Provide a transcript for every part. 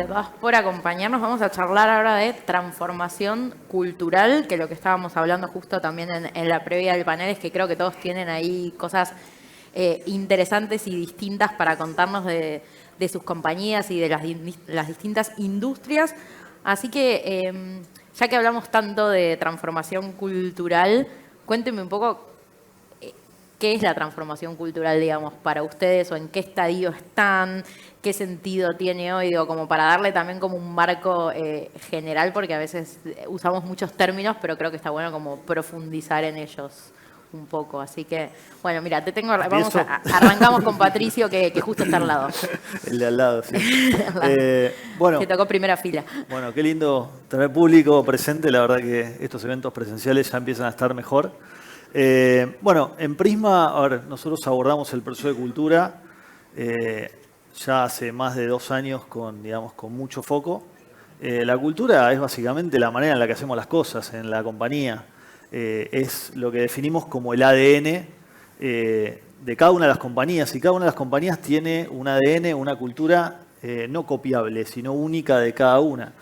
y a todas por acompañarnos. Vamos a charlar ahora de transformación cultural, que lo que estábamos hablando justo también en la previa del panel es que creo que todos tienen ahí cosas interesantes y distintas para contarnos de sus compañías y de las distintas industrias. Así que, ya que hablamos tanto de transformación cultural, cuéntenme un poco qué es la transformación cultural, digamos, para ustedes, o en qué estadio están, qué sentido tiene hoy, digo, como para darle también como un marco general, porque a veces usamos muchos términos, pero creo que está bueno como profundizar en ellos un poco. Así que, bueno, mira, arrancamos con Patricio, que justo está al lado. El de al lado, sí. Bueno, que tocó primera fila. Bueno, qué lindo tener público presente. La verdad que estos eventos presenciales ya empiezan a estar mejor. Bueno, en Prisma, a ver, nosotros abordamos el proceso de cultura ya hace más de 2 años con mucho foco. La cultura es básicamente la manera en la que hacemos las cosas en la compañía. Es lo que definimos como el ADN de cada una de las compañías. Y cada una de las compañías tiene un ADN, una cultura no copiable, sino única de cada una.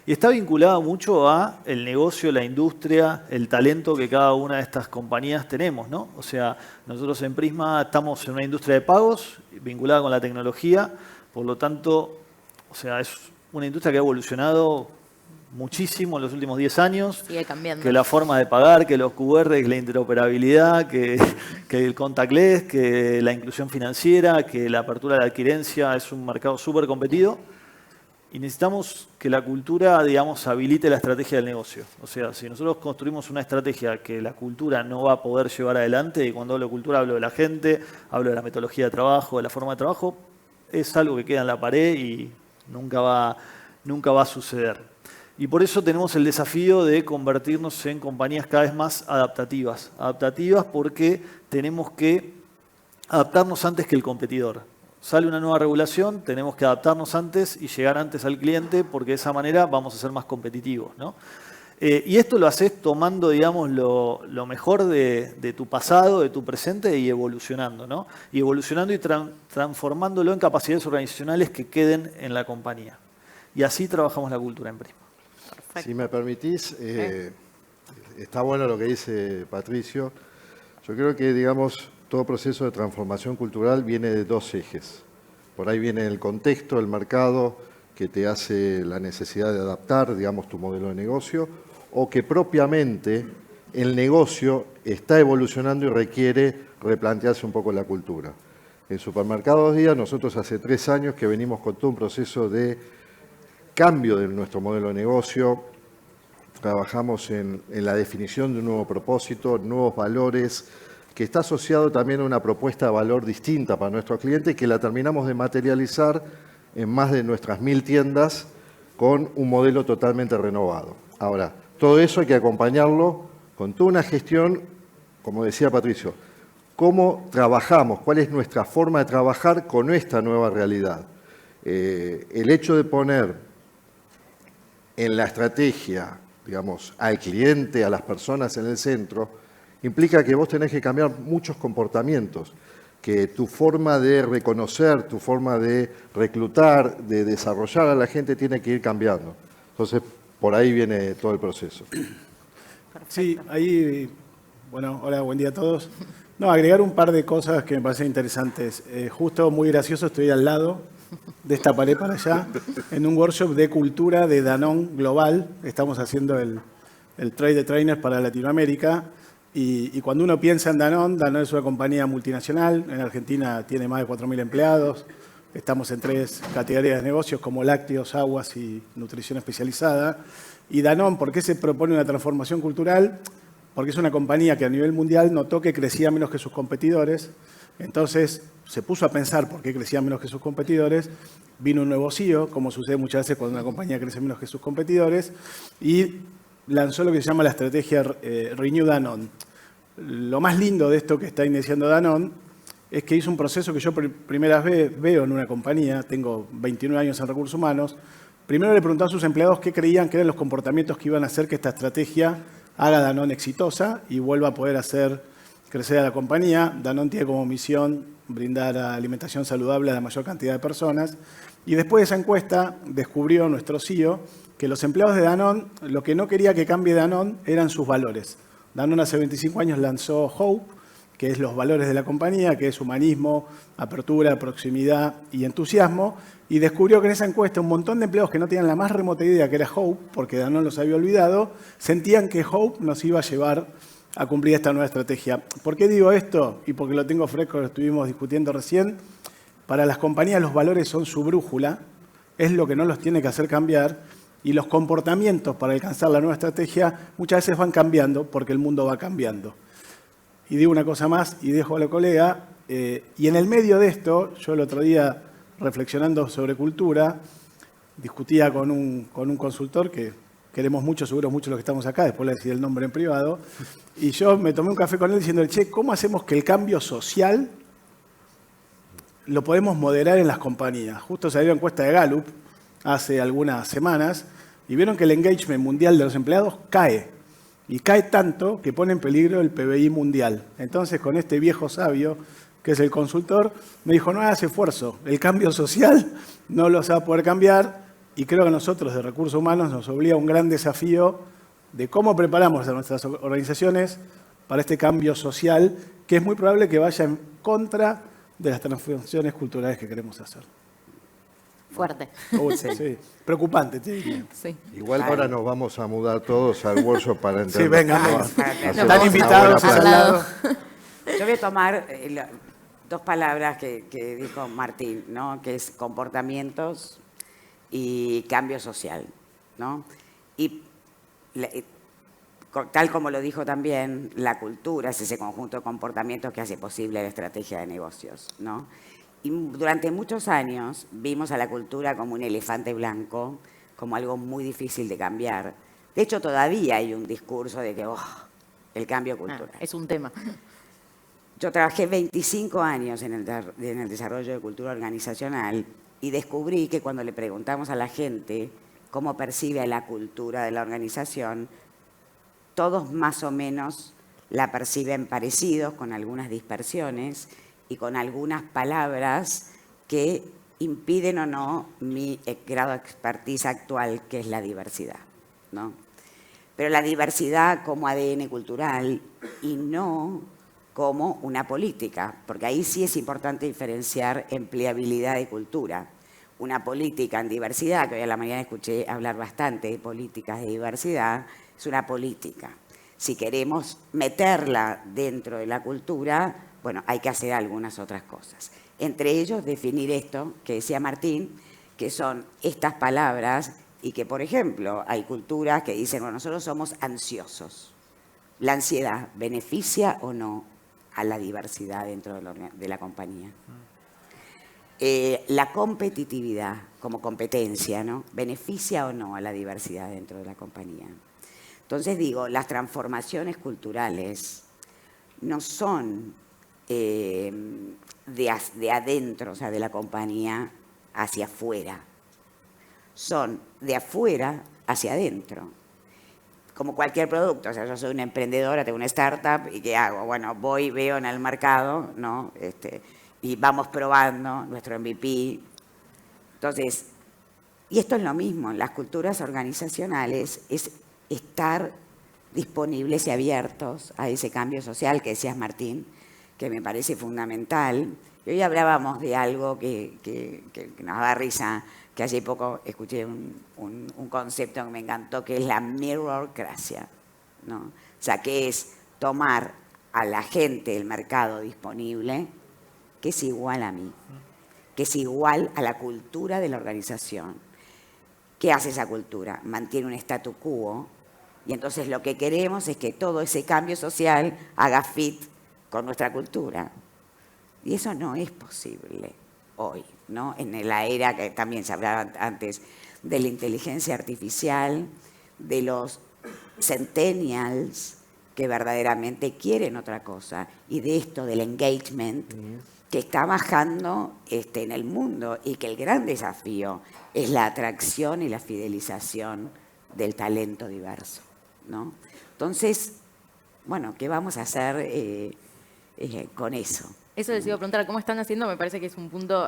Y está vinculado mucho a el negocio, la industria, el talento que cada una de estas compañías tenemos, ¿no? O sea, nosotros en Prisma estamos en una industria de pagos vinculada con la tecnología, por lo tanto, o sea, es una industria que ha evolucionado muchísimo en los últimos 10 años. Sigue cambiando. Que la forma de pagar, que los QR, que la interoperabilidad, que el contactless, que la inclusión financiera, que la apertura de la adquirencia, es un mercado súper competido. Y necesitamos que la cultura, habilite la estrategia del negocio. O sea, si nosotros construimos una estrategia que la cultura no va a poder llevar adelante, y cuando hablo de cultura hablo de la gente, hablo de la metodología de trabajo, de la forma de trabajo, es algo que queda en la pared y nunca va a suceder. Y por eso tenemos el desafío de convertirnos en compañías cada vez más adaptativas. Adaptativas porque tenemos que adaptarnos antes que el competidor. Sale una nueva regulación, tenemos que adaptarnos antes y llegar antes al cliente porque de esa manera vamos a ser más competitivos, ¿no? Y esto lo haces tomando, lo mejor de tu pasado, de tu presente y evolucionando, ¿no? Y evolucionando y transformándolo en capacidades organizacionales que queden en la compañía. Y así trabajamos la cultura en Prisma. Perfecto. Si me permitís, está bueno lo que dice Patricio. Yo creo que, todo proceso de transformación cultural viene de 2 ejes. Por ahí viene el contexto, el mercado, que te hace la necesidad de adaptar, tu modelo de negocio, o que propiamente el negocio está evolucionando y requiere replantearse un poco la cultura. En Supermercados Díaz, nosotros hace 3 años que venimos con todo un proceso de cambio de nuestro modelo de negocio. Trabajamos en la definición de un nuevo propósito, nuevos valores, que está asociado también a una propuesta de valor distinta para nuestros clientes y que la terminamos de materializar en más de nuestras 1000 tiendas con un modelo totalmente renovado. Ahora, todo eso hay que acompañarlo con toda una gestión, como decía Patricio, cómo trabajamos, cuál es nuestra forma de trabajar con esta nueva realidad. El hecho de poner en la estrategia, al cliente, a las personas en el centro, implica que vos tenés que cambiar muchos comportamientos, que tu forma de reconocer, tu forma de reclutar, de desarrollar a la gente tiene que ir cambiando. Entonces, por ahí viene todo el proceso. Sí, ahí, bueno, hola, buen día a todos. No, agregar un par de cosas que me parecen interesantes. Justo, muy gracioso, estoy al lado de esta pared para allá, en un workshop de cultura de Danone Global. Estamos haciendo el Trade the Trainers para Latinoamérica. Y cuando uno piensa en Danone, Danone es una compañía multinacional. En Argentina tiene más de 4.000 empleados. Estamos en 3 categorías de negocios como lácteos, aguas y nutrición especializada. Y Danone, ¿por qué se propone una transformación cultural? Porque es una compañía que a nivel mundial notó que crecía menos que sus competidores. Entonces se puso a pensar por qué crecía menos que sus competidores. Vino un nuevo CEO, como sucede muchas veces cuando una compañía crece menos que sus competidores, y lanzó lo que se llama la estrategia Renew Danone. Lo más lindo de esto que está iniciando Danone es que hizo un proceso que yo por primera vez veo en una compañía. Tengo 29 años en recursos humanos. Primero le preguntó a sus empleados qué creían que eran los comportamientos que iban a hacer que esta estrategia haga Danone exitosa y vuelva a poder hacer crecer a la compañía. Danone tiene como misión brindar alimentación saludable a la mayor cantidad de personas. Y después de esa encuesta descubrió nuestro CEO que los empleados de Danone, lo que no quería que cambie Danone eran sus valores. Danone hace 25 años lanzó Hope, que es los valores de la compañía, que es humanismo, apertura, proximidad y entusiasmo, y descubrió que en esa encuesta un montón de empleados que no tenían la más remota idea que era Hope, porque Danone los había olvidado, sentían que Hope nos iba a llevar a cumplir esta nueva estrategia. ¿Por qué digo esto? Y porque lo tengo fresco, lo estuvimos discutiendo recién. Para las compañías los valores son su brújula, es lo que no los tiene que hacer cambiar, y los comportamientos para alcanzar la nueva estrategia muchas veces van cambiando porque el mundo va cambiando. Y digo una cosa más y dejo a la colega, y en el medio de esto, yo el otro día reflexionando sobre cultura, discutía con un consultor que queremos mucho, seguro muchos los que estamos acá, después le decía el nombre en privado, y yo me tomé un café con él diciéndole, che, ¿cómo hacemos que el cambio social lo podemos moderar en las compañías? Justo salió la encuesta de Gallup hace algunas semanas y vieron que el engagement mundial de los empleados cae. Y cae tanto que pone en peligro el PBI mundial. Entonces, con este viejo sabio, que es el consultor, me dijo, no hagas esfuerzo, el cambio social no lo va a poder cambiar, y creo que nosotros de Recursos Humanos nos obliga a un gran desafío de cómo preparamos a nuestras organizaciones para este cambio social, que es muy probable que vaya en contra de las transformaciones culturales que queremos hacer. Fuerte. Sí. Preocupante, te diría. Sí. Igual ahora nos vamos a mudar todos al workshop para entender. Sí, venga, Hacemos están una invitados buena al playa. lado. Yo voy a tomar dos palabras que dijo Martín, ¿no? Que es comportamientos y cambio social, ¿no? Y tal como lo dijo también, la cultura es ese conjunto de comportamientos que hace posible la estrategia de negocios, ¿no? Y durante muchos años vimos a la cultura como un elefante blanco, como algo muy difícil de cambiar. De hecho, todavía hay un discurso de que, el cambio cultural. Es un tema. Yo trabajé 25 años en el desarrollo de cultura organizacional y descubrí que cuando le preguntamos a la gente cómo percibe la cultura de la organización, todos más o menos la perciben parecidos, con algunas dispersiones y con algunas palabras que impiden o no mi grado de expertise actual, que es la diversidad, ¿no? Pero la diversidad como ADN cultural y no como una política, porque ahí sí es importante diferenciar empleabilidad y cultura. Una política en diversidad, que hoy a la mañana escuché hablar bastante de políticas de diversidad, es una política. Si queremos meterla dentro de la cultura, bueno, hay que hacer algunas otras cosas. Entre ellos, definir esto que decía Martín, que son estas palabras y que, por ejemplo, hay culturas que dicen, bueno, nosotros somos ansiosos. ¿La ansiedad beneficia o no a la diversidad dentro de la compañía? La competitividad como competencia, ¿no? ¿Beneficia o no a la diversidad dentro de la compañía? Entonces digo, las transformaciones culturales no son de adentro, o sea, de la compañía hacia afuera. Son de afuera hacia adentro. Como cualquier producto, o sea, yo soy una emprendedora, tengo una startup, ¿y qué hago? Bueno, voy, veo en el mercado, ¿no? Y vamos probando nuestro MVP. Entonces, y esto es lo mismo, en las culturas organizacionales es estar disponibles y abiertos a ese cambio social que decías, Martín, que me parece fundamental. Y hoy hablábamos de algo que nos da risa, que hace poco escuché un concepto que me encantó, que es la mirrorcracia, ¿no? O sea, que es tomar a la gente del mercado disponible, que es igual a mí, que es igual a la cultura de la organización. ¿Qué hace esa cultura? Mantiene un statu quo, y entonces lo que queremos es que todo ese cambio social haga fit con nuestra cultura. Y eso no es posible hoy, ¿no? En la era que también se hablaba antes de la inteligencia artificial, de los centennials que verdaderamente quieren otra cosa, y de esto del engagement que está bajando en el mundo, y que el gran desafío es la atracción y la fidelización del talento diverso, ¿no? Entonces, bueno, ¿qué vamos a hacer con eso. Eso les iba a preguntar, ¿cómo están haciendo? Me parece que es un punto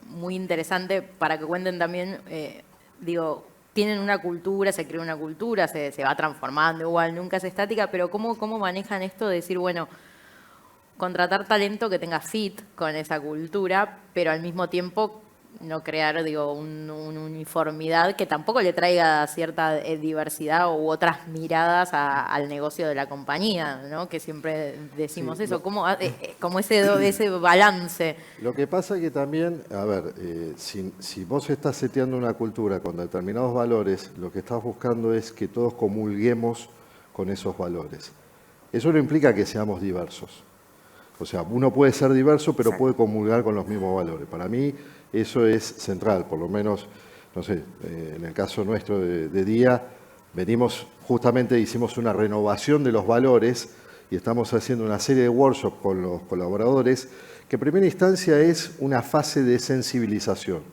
muy interesante para que cuenten también, digo, tienen una cultura, se crea una cultura, se va transformando igual, nunca es estática, pero ¿cómo manejan esto de decir, bueno, contratar talento que tenga fit con esa cultura, pero al mismo tiempo no crear, digo, una uniformidad que tampoco le traiga cierta diversidad u otras miradas al negocio de la compañía, ¿no? Que siempre decimos Sí, eso, como ese balance. Lo que pasa es que también, a ver, si vos estás seteando una cultura con determinados valores, lo que estás buscando es que todos comulguemos con esos valores. Eso no implica que seamos diversos. O sea, uno puede ser diverso, pero puede comulgar con los mismos valores. Para mí eso es central, por lo menos, no sé, en el caso nuestro de Día, justamente hicimos una renovación de los valores y estamos haciendo una serie de workshops con los colaboradores, que en primera instancia es una fase de sensibilización.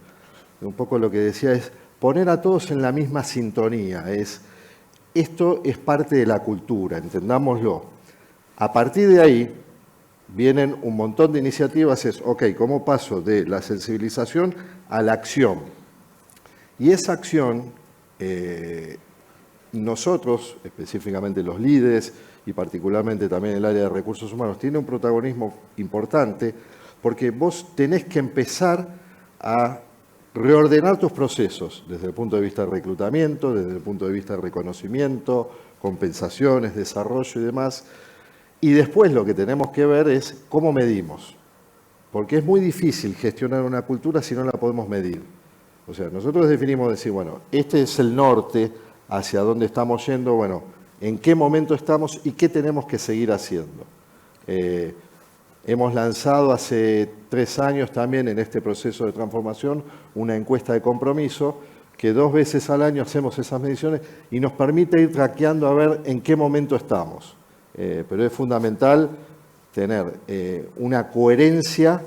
Un poco lo que decía es poner a todos en la misma sintonía, esto es parte de la cultura, entendámoslo. A partir de ahí, vienen un montón de iniciativas, ¿cómo paso de la sensibilización a la acción? Y esa acción, nosotros, específicamente los líderes y particularmente también el área de recursos humanos, tiene un protagonismo importante porque vos tenés que empezar a reordenar tus procesos desde el punto de vista de reclutamiento, desde el punto de vista de reconocimiento, compensaciones, desarrollo y demás. Y después lo que tenemos que ver es cómo medimos, porque es muy difícil gestionar una cultura si no la podemos medir. O sea, nosotros definimos decir, bueno, este es el norte, hacia dónde estamos yendo, bueno, en qué momento estamos y qué tenemos que seguir haciendo. Hemos lanzado hace 3 años también en este proceso de transformación una encuesta de compromiso que 2 veces al año hacemos esas mediciones y nos permite ir traqueando a ver en qué momento estamos. Pero es fundamental tener una coherencia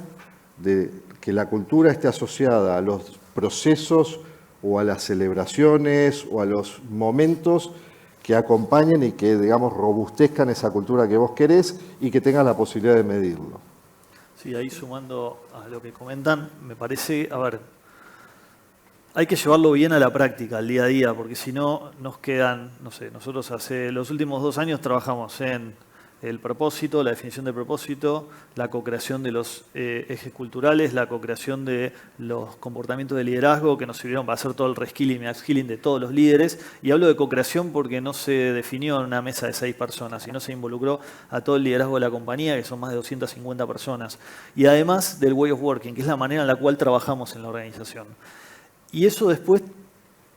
de que la cultura esté asociada a los procesos o a las celebraciones o a los momentos que acompañen y que, digamos, robustezcan esa cultura que vos querés y que tengas la posibilidad de medirlo. Sí, ahí sumando a lo que comentan, me parece, a ver, hay que llevarlo bien a la práctica, al día a día, porque si no nos quedan, no sé, nosotros hace los últimos 2 años trabajamos en el propósito, la definición de propósito, la co-creación de los ejes culturales, la co-creación de los comportamientos de liderazgo que nos sirvieron para hacer todo el reskilling y upskilling de todos los líderes. Y hablo de co-creación porque no se definió en una mesa de 6 personas, sino se involucró a todo el liderazgo de la compañía, que son más de 250 personas. Y además del way of working, que es la manera en la cual trabajamos en la organización. Y eso después,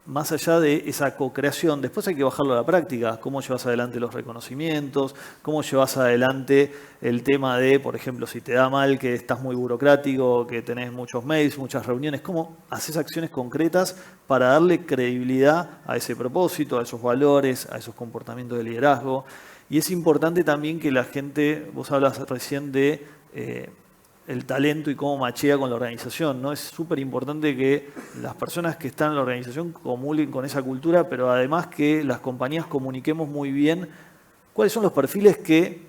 más allá de esa co-creación, después hay que bajarlo a la práctica. Cómo llevas adelante los reconocimientos, cómo llevas adelante el tema de, por ejemplo, si te da mal que estás muy burocrático, que tenés muchos mails, muchas reuniones, cómo haces acciones concretas para darle credibilidad a ese propósito, a esos valores, a esos comportamientos de liderazgo. Y es importante también que la gente, vos hablas recién de el talento y cómo machea con la organización, ¿no? Es súper importante que las personas que están en la organización comulguen con esa cultura, pero además que las compañías comuniquemos muy bien cuáles son los perfiles que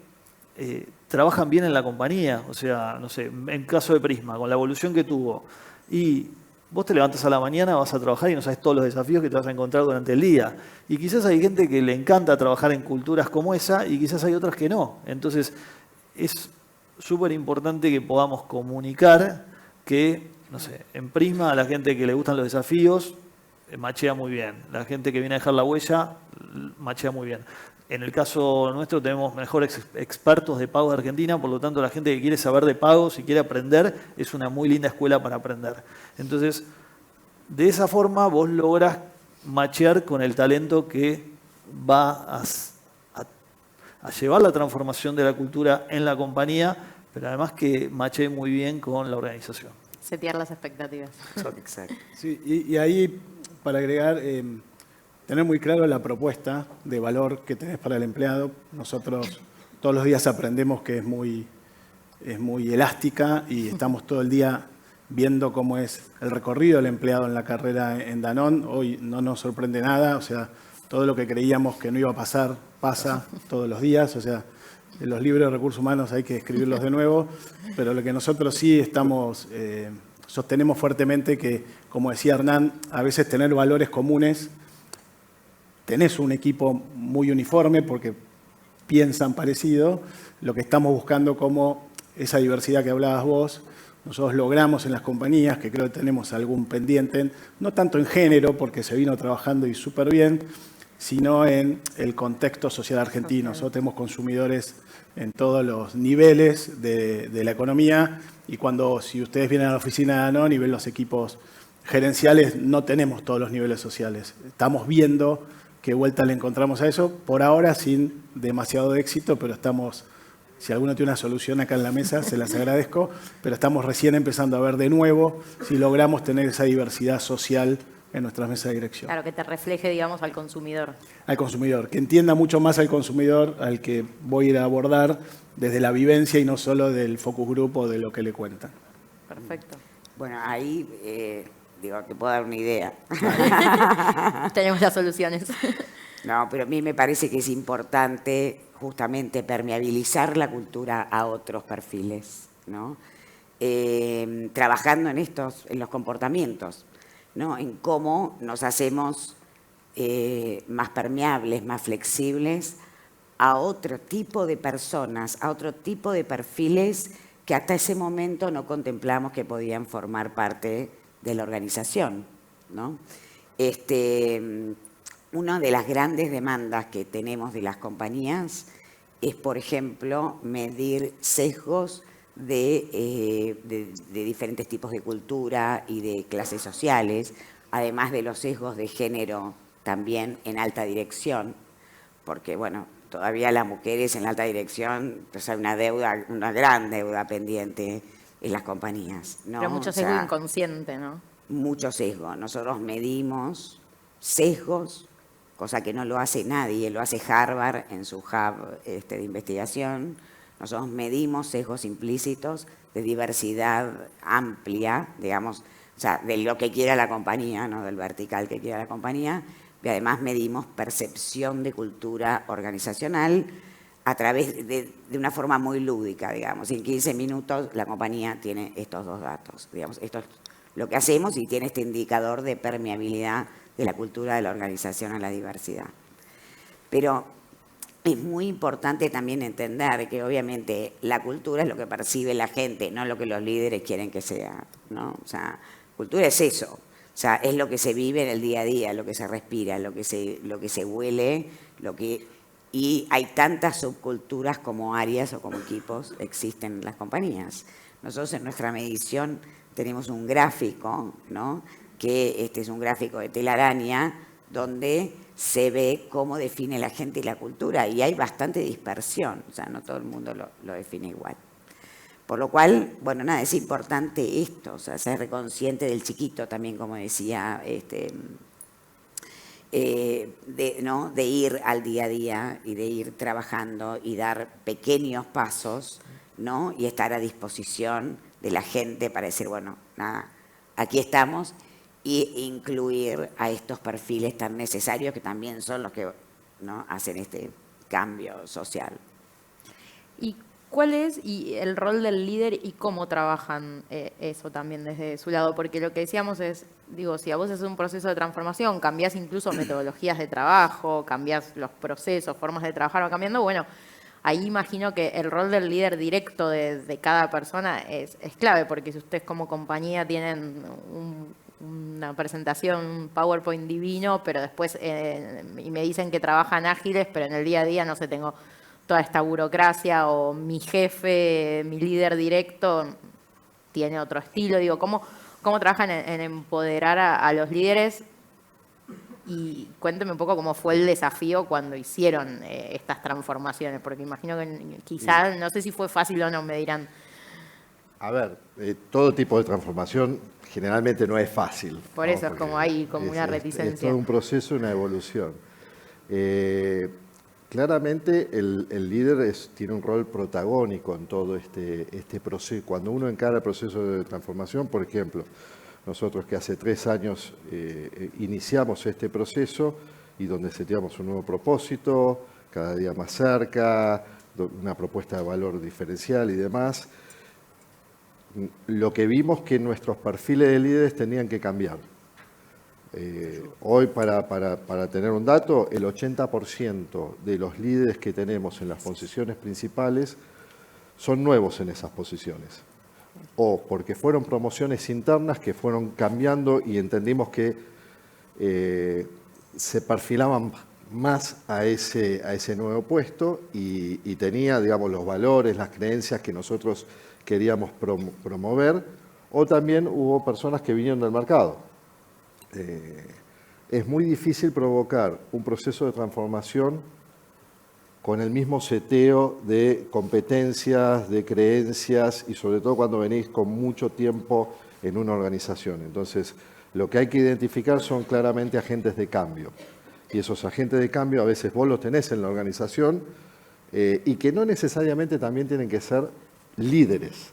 trabajan bien en la compañía. O sea, no sé, en caso de Prisma, con la evolución que tuvo. Y vos te levantas a la mañana, vas a trabajar y no sabes todos los desafíos que te vas a encontrar durante el día. Y quizás hay gente que le encanta trabajar en culturas como esa y quizás hay otras que no. Entonces, es súper importante que podamos comunicar que, no sé, en Prisma a la gente que le gustan los desafíos machea muy bien. La gente que viene a dejar la huella machea muy bien. En el caso nuestro tenemos mejores expertos de pagos de Argentina, por lo tanto la gente que quiere saber de pagos y quiere aprender es una muy linda escuela para aprender. Entonces, de esa forma vos lográs machear con el talento que va a llevar la transformación de la cultura en la compañía, pero además que machee muy bien con la organización. Setear las expectativas. Exacto. Sí, y ahí, para agregar, tener muy claro la propuesta de valor que tenés para el empleado. Nosotros todos los días aprendemos que es muy elástica y estamos todo el día viendo cómo es el recorrido del empleado en la carrera en Danone. Hoy no nos sorprende nada, o sea, todo lo que creíamos que no iba a pasar pasa todos los días, o sea, los libros de recursos humanos hay que escribirlos de nuevo, pero lo que nosotros sí sostenemos fuertemente que, como decía Hernán, a veces tener valores comunes, tenés un equipo muy uniforme porque piensan parecido, lo que estamos buscando como esa diversidad que hablabas vos, nosotros logramos en las compañías, que creo que tenemos algún pendiente, no tanto en género, porque se vino trabajando y súper bien, sino en el contexto social argentino. Nosotros tenemos consumidores en todos los niveles de la economía y si ustedes vienen a la oficina de Danone y ven los equipos gerenciales, no tenemos todos los niveles sociales. Estamos viendo qué vuelta le encontramos a eso, por ahora sin demasiado éxito, pero si alguno tiene una solución acá en la mesa, se las agradezco, pero estamos recién empezando a ver de nuevo si logramos tener esa diversidad social en nuestras mesas de dirección. Claro, que te refleje, digamos, al consumidor. Al consumidor, que entienda mucho más al consumidor al que voy a ir a abordar desde la vivencia y no solo del focus group o de lo que le cuentan. Perfecto. Bueno, ahí te puedo dar una idea. Tenemos las soluciones. No, pero a mí me parece que es importante justamente permeabilizar la cultura a otros perfiles, ¿no? Trabajando en los comportamientos, ¿no? En cómo nos hacemos más permeables, más flexibles a otro tipo de personas, a otro tipo de perfiles que hasta ese momento no contemplamos que podían formar parte de la organización, ¿no? Una de las grandes demandas que tenemos de las compañías es, por ejemplo, medir sesgos de diferentes tipos de cultura y de clases sociales, además de los sesgos de género también en alta dirección, porque, bueno, todavía las mujeres en la alta dirección, pues hay una gran deuda pendiente en las compañías, ¿no? Pero mucho sesgo inconsciente, ¿no? Mucho sesgo. Nosotros medimos sesgos, cosa que no lo hace nadie, lo hace Harvard en su hub de investigación. Nosotros medimos sesgos implícitos de diversidad amplia, digamos, o sea, de lo que quiera la compañía, no del vertical que quiera la compañía, y además medimos percepción de cultura organizacional a través de una forma muy lúdica, digamos. En 15 minutos la compañía tiene estos dos datos, digamos. Esto es lo que hacemos y tiene este indicador de permeabilidad de la cultura de la organización a la diversidad. Pero es muy importante también entender que obviamente la cultura es lo que percibe la gente, no lo que los líderes quieren que sea, ¿no? O sea, cultura es eso. O sea, es lo que se vive en el día a día, lo que se respira, lo que se huele, y hay tantas subculturas como áreas o como equipos existen en las compañías. Nosotros en nuestra medición tenemos un gráfico, ¿no? Que es un gráfico de telaraña donde se ve cómo define la gente y la cultura, y hay bastante dispersión, o sea, no todo el mundo lo define igual. Por lo cual, bueno, nada, es importante esto, o sea, ser consciente del chiquito también, como decía, de ir al día a día y de ir trabajando y dar pequeños pasos, ¿no? Y estar a disposición de la gente para decir, bueno, nada, aquí estamos, e incluir a estos perfiles tan necesarios que también son los que, ¿no?, hacen este cambio social. ¿Y cuál es el rol del líder y cómo trabajan eso también desde su lado? Porque lo que decíamos es, digo, si a vos es un proceso de transformación, cambiás incluso metodologías de trabajo, cambiás los procesos, formas de trabajar, va cambiando, bueno, ahí imagino que el rol del líder directo de cada persona es clave, porque si ustedes como compañía tienen una presentación, un PowerPoint divino, pero después y me dicen que trabajan ágiles, pero en el día a día, no sé, tengo toda esta burocracia, o mi jefe, mi líder directo tiene otro estilo. Digo, ¿cómo trabajan en empoderar a los líderes? Y cuénteme un poco cómo fue el desafío cuando hicieron estas transformaciones, porque imagino que quizás, no sé si fue fácil o no, me dirán. A ver, todo tipo de transformación generalmente no es fácil. Por eso es como hay como una reticencia. Es todo un proceso, una evolución. Claramente el líder tiene un rol protagónico en todo este proceso. Cuando uno encara el proceso de transformación, por ejemplo, nosotros que hace 3 años iniciamos este proceso y donde seteamos un nuevo propósito, cada día más cerca, una propuesta de valor diferencial y demás. Lo que vimos que nuestros perfiles de líderes tenían que cambiar. Hoy, para tener un dato, el 80% de los líderes que tenemos en las posiciones principales son nuevos en esas posiciones. O porque fueron promociones internas que fueron cambiando y entendimos que se perfilaban más a ese nuevo puesto y tenía, digamos, los valores, las creencias que nosotros queríamos promover, o también hubo personas que vinieron del mercado. Es muy difícil provocar un proceso de transformación con el mismo seteo de competencias, de creencias y sobre todo cuando venís con mucho tiempo en una organización. Entonces, lo que hay que identificar son claramente agentes de cambio. Y esos agentes de cambio a veces vos los tenés en la organización y que no necesariamente también tienen que ser líderes.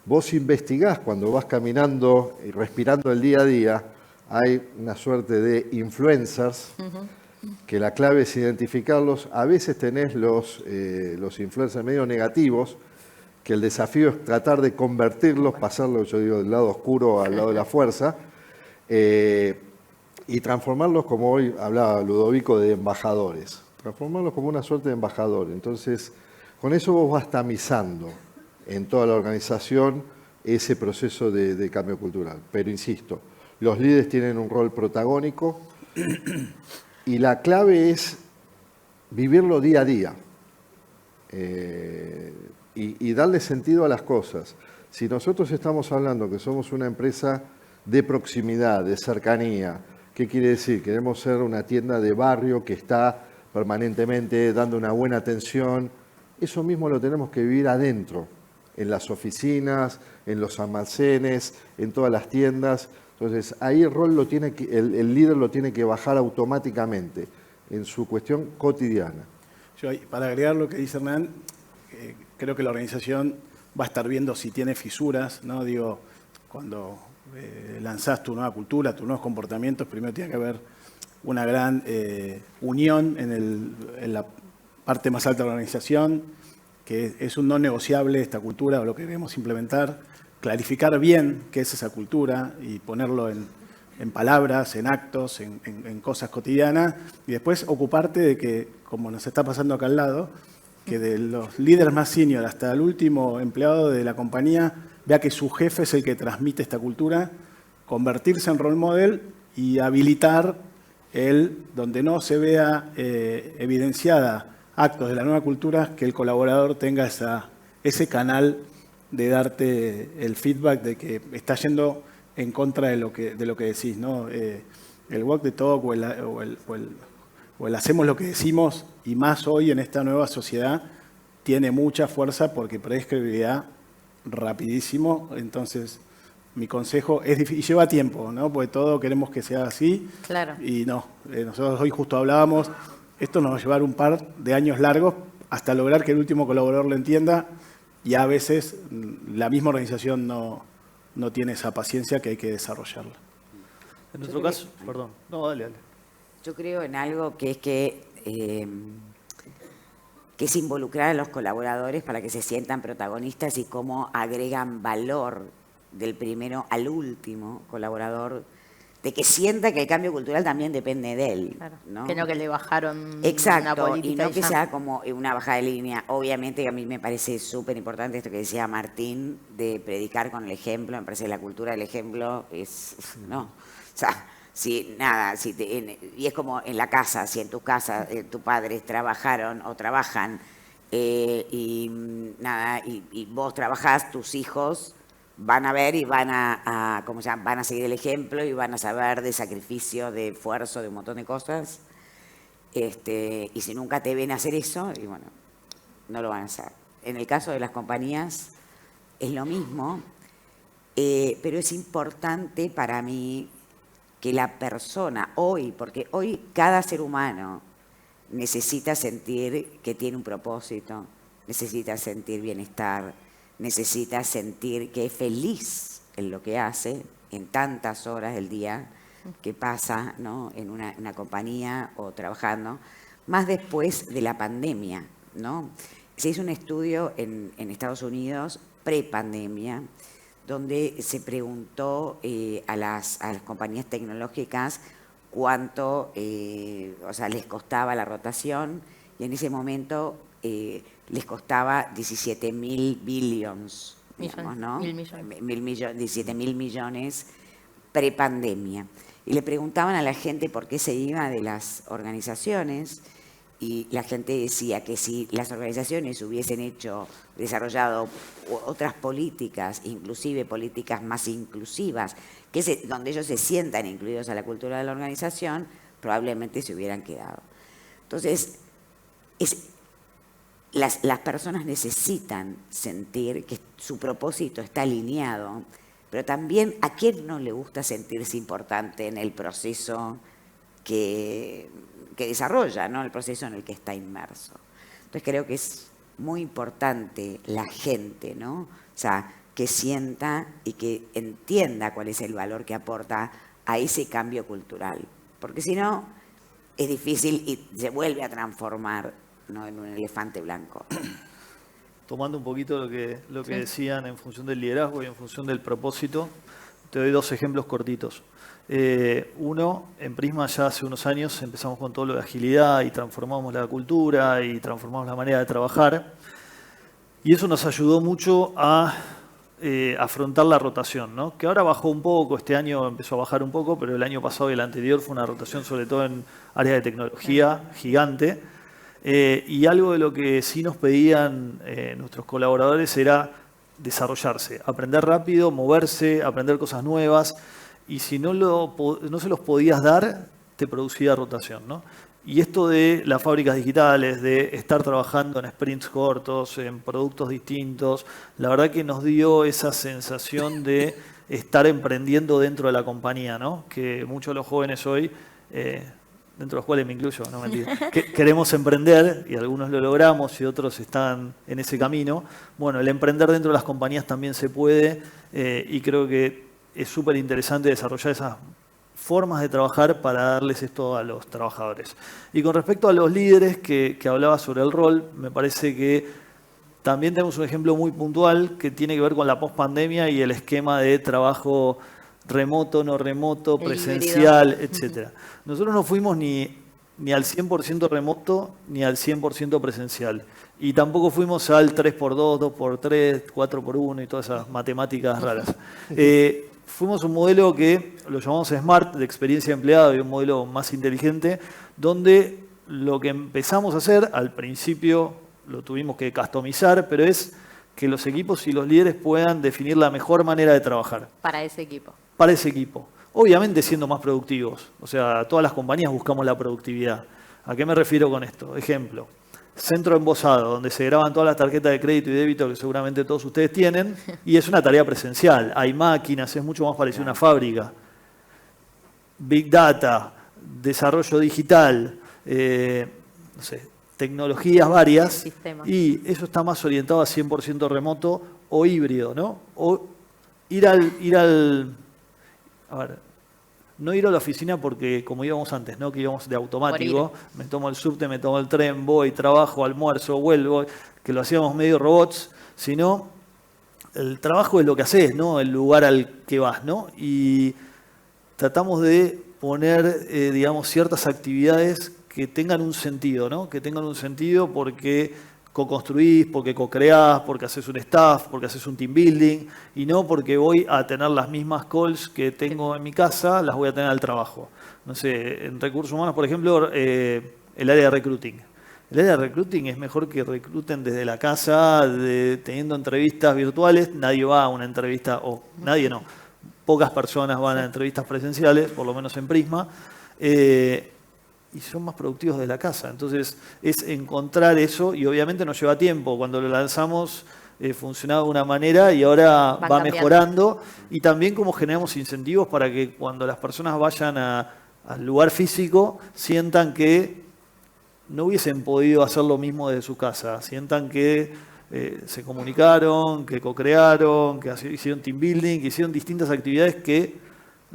Vos investigás cuando vas caminando y respirando el día a día, hay una suerte de influencers, que la clave es identificarlos. A veces tenés los influencers medio negativos, que el desafío es tratar de convertirlos, pasarlos, yo digo, del lado oscuro al lado de la fuerza, y transformarlos, como hoy hablaba Ludovico, de embajadores. Transformarlos como una suerte de embajador. Entonces, con eso vos vas tamizando en toda la organización ese proceso de cambio cultural. Pero insisto, los líderes tienen un rol protagónico y la clave es vivirlo día a día y darle sentido a las cosas. Si nosotros estamos hablando que somos una empresa de proximidad, de cercanía, ¿qué quiere decir? Queremos ser una tienda de barrio que está permanentemente dando una buena atención. Eso mismo lo tenemos que vivir adentro, en las oficinas, en los almacenes, en todas las tiendas. Entonces, ahí el líder lo tiene que bajar automáticamente en su cuestión cotidiana. Yo, para agregar lo que dice Hernán, creo que la organización va a estar viendo si tiene fisuras, ¿no? Digo, cuando lanzás tu nueva cultura, tus nuevos comportamientos, primero tiene que haber una gran unión en la parte más alta de la organización, que es un no negociable esta cultura o lo que queremos implementar, clarificar bien qué es esa cultura y ponerlo en palabras, en actos, en cosas cotidianas, y después ocuparte de que, como nos está pasando acá al lado, que de los líderes más senior hasta el último empleado de la compañía vea que su jefe es el que transmite esta cultura, convertirse en role model y habilitar donde no se vea evidenciada actos de la nueva cultura, que el colaborador tenga ese canal de darte el feedback de que está yendo en contra de lo que decís, ¿no? El walk the talk o el hacemos lo que decimos, y más hoy en esta nueva sociedad, tiene mucha fuerza porque perdés credibilidad rapidísimo. Entonces, mi consejo es difícil, y lleva tiempo, ¿no? Porque todo queremos que sea así. Claro. Y no, nosotros hoy justo hablábamos, esto nos va a llevar un par de años largos hasta lograr que el último colaborador lo entienda, y a veces la misma organización no tiene esa paciencia que hay que desarrollarla. En nuestro caso, perdón. No, dale. Yo creo en algo que es involucrar a los colaboradores para que se sientan protagonistas y cómo agregan valor del primero al último colaborador, de que sienta que el cambio cultural también depende de él. Claro. ¿no? Que no que le bajaron Exacto, una política. y no que ya. sea como una bajada de línea. Obviamente a mí me parece súper importante esto que decía Martín, de predicar con el ejemplo. Me parece que la cultura del ejemplo es, ¿no? O sea, y es como en la casa, si en tu casa tus padres trabajaron o trabajan y vos trabajás, tus hijos van a ver y van a seguir el ejemplo y van a saber de sacrificio, de esfuerzo, de un montón de cosas. Y si nunca te ven hacer eso, y bueno, no lo van a hacer. En el caso de las compañías es lo mismo, pero es importante para mí que la persona hoy, porque hoy cada ser humano necesita sentir que tiene un propósito, necesita sentir bienestar, necesita sentir que es feliz en lo que hace, en tantas horas del día que pasa, ¿no? en una compañía o trabajando, más después de la pandemia, ¿no? Se hizo un estudio en Estados Unidos, pre-pandemia, donde se preguntó a las compañías tecnológicas cuánto les costaba la rotación, y en ese momento les costaba 17.000 billions, digamos, ¿no? 17.000 millones pre-pandemia. Y le preguntaban a la gente por qué se iba de las organizaciones, y la gente decía que si las organizaciones hubiesen desarrollado otras políticas, inclusive políticas más inclusivas, donde ellos se sientan incluidos a la cultura de la organización, probablemente se hubieran quedado. Entonces, las personas necesitan sentir que su propósito está alineado, pero también a quién no le gusta sentirse importante en el proceso que desarrolla, ¿no? El proceso en el que está inmerso. Entonces creo que es muy importante la gente, ¿no? O sea, que sienta y que entienda cuál es el valor que aporta a ese cambio cultural. Porque si no, es difícil y se vuelve a transformar, ¿no?, en un elefante blanco. Tomando un poquito lo que decían en función del liderazgo y en función del propósito, te doy 2 ejemplos cortitos. Uno, en Prisma ya hace unos años empezamos con todo lo de agilidad y transformamos la cultura y transformamos la manera de trabajar. Y eso nos ayudó mucho a afrontar la rotación, ¿no? Que ahora bajó un poco, este año empezó a bajar un poco, pero el año pasado y el anterior fue una rotación sobre todo en áreas de tecnología gigante. Y algo de lo que sí nos pedían nuestros colaboradores era desarrollarse, aprender rápido, moverse, aprender cosas nuevas. Y si no se los podías dar, te producía rotación, ¿no? Y esto de las fábricas digitales, de estar trabajando en sprints cortos, en productos distintos, la verdad que nos dio esa sensación de estar emprendiendo dentro de la compañía, ¿no? Que muchos de los jóvenes hoy, dentro de los cuales me incluyo, no mentira, queremos emprender, y algunos lo logramos y otros están en ese camino. Bueno, el emprender dentro de las compañías también se puede, y creo que es súper interesante desarrollar esas formas de trabajar para darles esto a los trabajadores. Y con respecto a los líderes que hablaba sobre el rol, me parece que también tenemos un ejemplo muy puntual que tiene que ver con la pospandemia y el esquema de trabajo remoto, no remoto, presencial, etc. Nosotros no fuimos ni al 100% remoto ni al 100% presencial. Y tampoco fuimos al 3x2, 2x3, 4x1 y todas esas matemáticas raras. Fuimos un modelo que lo llamamos Smart, de experiencia de empleado, y un modelo más inteligente, donde lo que empezamos a hacer, al principio lo tuvimos que customizar, pero es que los equipos y los líderes puedan definir la mejor manera de trabajar. Para ese equipo. Para ese equipo. Obviamente siendo más productivos. O sea, todas las compañías buscamos la productividad. ¿A qué me refiero con esto? Ejemplo. Centro embosado, donde se graban todas las tarjetas de crédito y débito que seguramente todos ustedes tienen, y es una tarea presencial. Hay máquinas, es mucho más parecido a una fábrica. Big Data, desarrollo digital, no sé, tecnologías varias, Sistemas. Y eso está más orientado a 100% remoto o híbrido, ¿no? O ir al a ver, no ir a la oficina porque, como íbamos antes, ¿no? Que íbamos de automático, me tomo el subte, me tomo el tren, voy, trabajo, almuerzo, vuelvo, que lo hacíamos medio robots, sino el trabajo es lo que haces, ¿no? El lugar al que vas, ¿no? Y tratamos de poner, digamos, ciertas actividades que tengan un sentido, ¿no? Que tengan un sentido porque co-construís, porque co-creás, porque haces un staff, porque haces un team building, y no porque voy a tener las mismas calls que tengo en mi casa, las voy a tener al trabajo. No sé, en recursos humanos, por ejemplo, el área de recruiting. El área de recruiting es mejor que recluten desde la casa, teniendo entrevistas virtuales. Nadie va a una entrevista, o nadie no, pocas personas van a entrevistas presenciales, por lo menos en Prisma, y son más productivos de la casa. Entonces, es encontrar eso, y obviamente nos lleva tiempo. Cuando lo lanzamos funcionaba de una manera y ahora va mejorando. Y también cómo generamos incentivos para que cuando las personas vayan al lugar físico sientan que no hubiesen podido hacer lo mismo desde su casa. Sientan que se comunicaron, que co-crearon, que hicieron team building, que hicieron distintas actividades que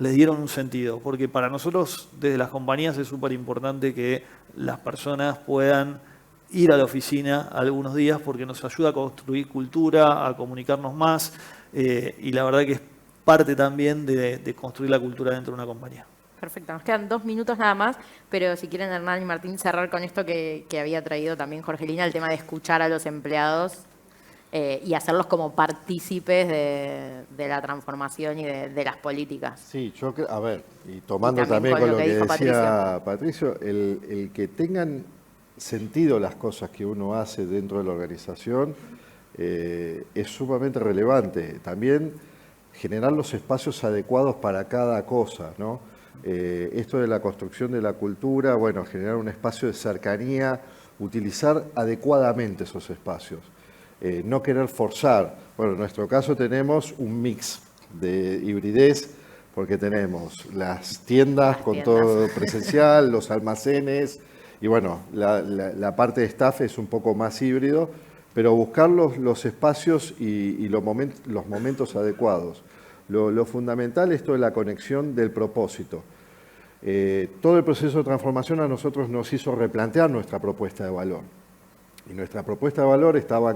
les dieron un sentido, porque para nosotros desde las compañías es súper importante que las personas puedan ir a la oficina algunos días porque nos ayuda a construir cultura, a comunicarnos más y la verdad que es parte también de construir la cultura dentro de una compañía. Perfecto, nos quedan 2 minutos nada más, pero si quieren Hernán y Martín cerrar con esto que había traído también Jorgelina, el tema de escuchar a los empleados y hacerlos como partícipes de la transformación y de las políticas. Sí, yo creo, a ver, y tomando Y también también con con lo lo que que dijo decía Patricio, el que tengan sentido las cosas que uno hace dentro de la organización es sumamente relevante. También generar los espacios adecuados para cada cosa, ¿no? Esto de la construcción de la cultura, bueno, generar un espacio de cercanía, utilizar adecuadamente esos espacios. No querer forzar. Bueno, en nuestro caso tenemos un mix de hibridez, porque tenemos las tiendas con todo presencial, los almacenes, y bueno, la parte de staff es un poco más híbrido, pero buscar los espacios y los momentos adecuados. Lo fundamental es esto de la conexión del propósito. Todo el proceso de transformación a nosotros nos hizo replantear nuestra propuesta de valor. Y nuestra propuesta de valor estaba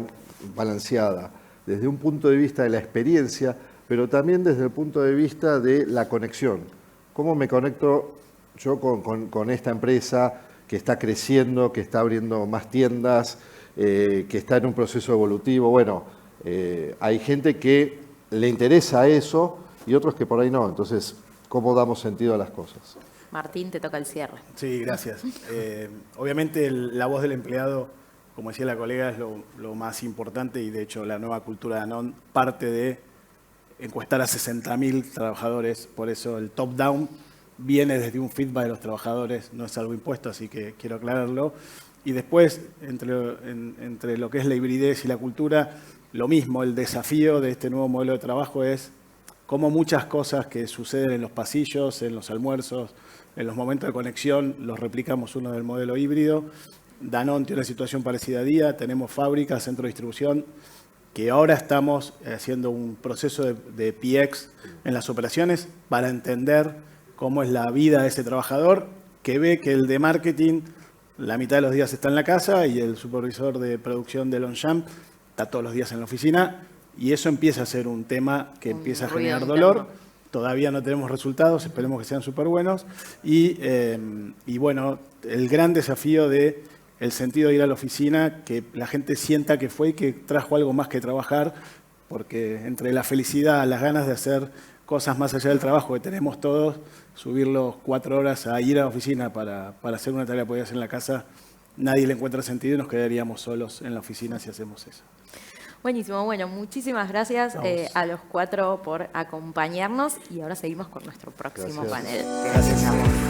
balanceada desde un punto de vista de la experiencia, pero también desde el punto de vista de la conexión. ¿Cómo me conecto yo con esta empresa que está creciendo, que está abriendo más tiendas, que está en un proceso evolutivo? Bueno, hay gente que le interesa eso y otros que por ahí no. Entonces, ¿cómo damos sentido a las cosas? Martín, te toca el cierre. Sí, gracias. Obviamente la voz del empleado, como decía la colega, es lo más importante y de hecho la nueva cultura de Danone parte de encuestar a 60.000 trabajadores. Por eso el top-down viene desde un feedback de los trabajadores, no es algo impuesto, así que quiero aclararlo. Y después, entre lo que es la hibridez y la cultura, lo mismo, el desafío de este nuevo modelo de trabajo es cómo muchas cosas que suceden en los pasillos, en los almuerzos, en los momentos de conexión, los replicamos uno del modelo híbrido. Danone tiene una situación parecida a día, tenemos fábricas, centro de distribución, que ahora estamos haciendo un proceso de PX en las operaciones para entender cómo es la vida de ese trabajador, que ve que el de marketing la mitad de los días está en la casa y el supervisor de producción de Longchamp está todos los días en la oficina, y eso empieza a ser un tema que empieza a generar dolor. Todavía no tenemos resultados, esperemos que sean súper buenos. Y bueno, el gran desafío de el sentido de ir a la oficina, que la gente sienta que fue y que trajo algo más que trabajar, porque entre la felicidad, las ganas de hacer cosas más allá del trabajo que tenemos todos, subirlos 4 horas a ir a la oficina para hacer una tarea que podía hacer en la casa, nadie le encuentra sentido y nos quedaríamos solos en la oficina si hacemos eso. Buenísimo, bueno, muchísimas gracias a los 4 por acompañarnos y ahora seguimos con nuestro próximo panel. Gracias a vos.